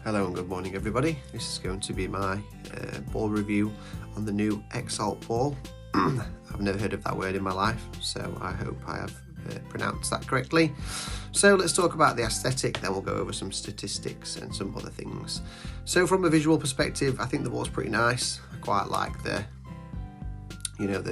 Hello and good morning everybody. This is going to be my ball review on the new Exalt ball. I've never heard of that word in my life, so I hope I have pronounced that correctly. So let's talk about the aesthetic, then we'll go over some statistics and some other things. So from a visual perspective, I think the ball's pretty nice. I quite like the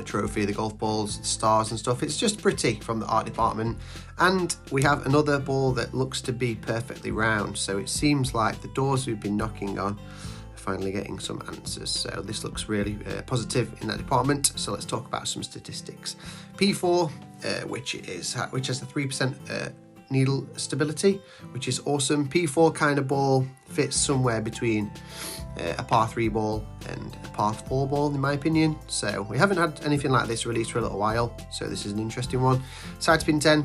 trophy, the golf balls, the stars and stuff. It's just pretty from the art department. And we have another ball that looks to be perfectly round. So it seems like the doors we've been knocking on are finally getting some answers. So this looks really positive in that department. So let's talk about some statistics. P4, which has a 3% needle stability, which is awesome. P4 kind of ball fits somewhere between a par 3 ball and a par 4 ball in my opinion. So we haven't had anything like this released for a little while, so this is an interesting one. Side spin 10,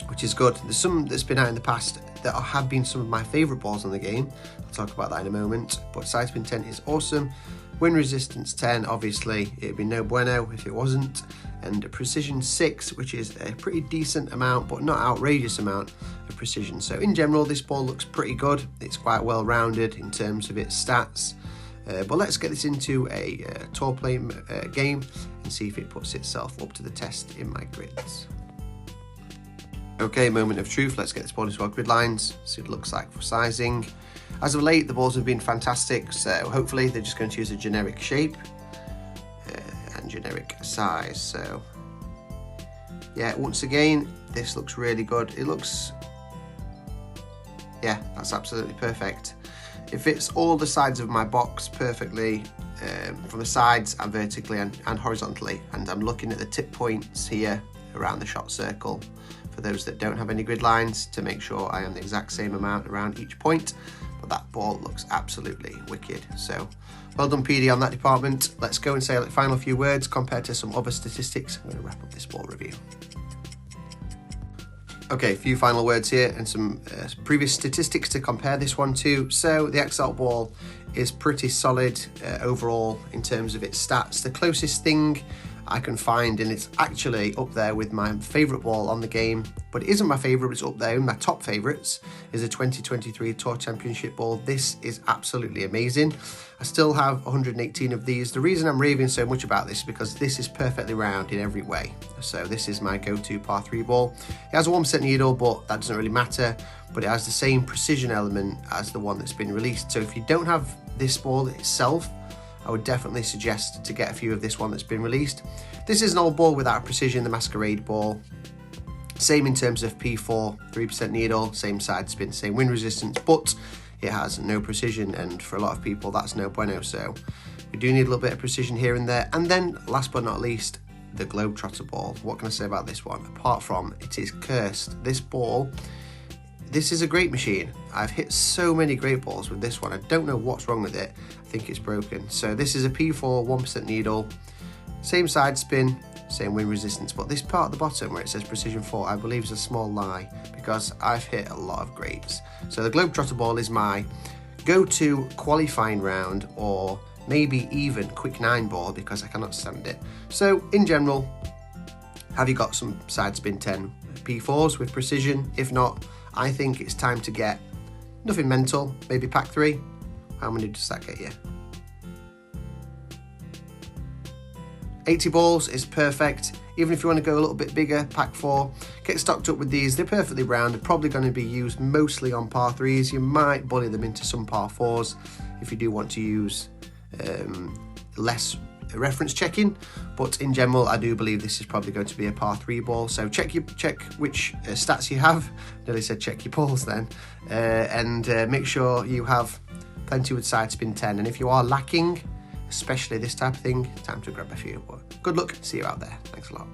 which is good. There's some that's been out in the past that have been some of my favourite balls on the game. I'll talk about that in a moment, but side spin 10 is awesome. Wind resistance 10, obviously it'd be no bueno if it wasn't, and a precision 6, which is a pretty decent amount but not outrageous amount of precision. So in general this ball looks pretty good. It's quite well rounded in terms of its stats, but let's get this into a tour play game and see if it puts itself up to the test in my grids. Okay, moment of truth, let's get this ball into our grid lines, see what it looks like for sizing. As of late, the balls have been fantastic, so hopefully they're just going to use a generic shape and generic size. So yeah, once again, this looks really good. It looks, yeah, that's absolutely perfect. It fits all the sides of my box perfectly, from the sides and vertically and horizontally, and I'm looking at the tip points here around the shot circle for those that don't have any grid lines to make sure I am the exact same amount around each point. But that ball looks absolutely wicked. So well done PD on that department. Let's go and say a final few words compared to some other statistics. I'm going to wrap up this ball review. Okay, a few final words here and some previous statistics to compare this one to. So the Exalt ball is pretty solid overall in terms of its stats. The closest thing I can find, and it's actually up there with my favourite ball on the game, but it isn't my favourite, it's up there in my top favourites, is a 2023 Tour Championship ball. This is absolutely amazing. I still have 118 of these. The reason I'm raving so much about this is because this is perfectly round in every way. So this is my go-to par 3 ball. It has a 1% needle, but that doesn't really matter, but it has the same precision element as the one that's been released. So if you don't have this ball itself, I would definitely suggest to get a few of this one that's been released. This is an old ball without precision, the Masquerade ball. Same in terms of P4, 3% needle, same side spin, same wind resistance, but it has no precision, and for a lot of people that's no bueno, so we do need a little bit of precision here and there. And then last but not least, the Globetrotter ball. What can I say about this one? Apart from it is cursed. This ball, this is a great machine. I've hit so many great balls with this one. I don't know what's wrong with it. I think it's broken. So this is a P4, 1% needle, same side spin, same wind resistance, but this part at the bottom where it says precision 4, I believe is a small lie because I've hit a lot of greats. So the Globetrotter ball is my go-to qualifying round or maybe even quick 9 ball because I cannot stand it. So in general, have you got some side spin 10 P4s with precision? If not, I think it's time to get nothing mental, maybe pack 3. How many does that get you? 80 balls is perfect. Even if you want to go a little bit bigger, pack 4. Get stocked up with these. They're perfectly round. They're probably going to be used mostly on par 3s. You might bully them into some par 4s if you do want to use less reference checking, but in general I do believe this is probably going to be a par 3 ball. So check which stats you have. Nearly said check your balls then, and make sure you have plenty with side spin 10, and if you are lacking, especially this type of thing, time to grab a few. But good luck, see you out there. Thanks a lot.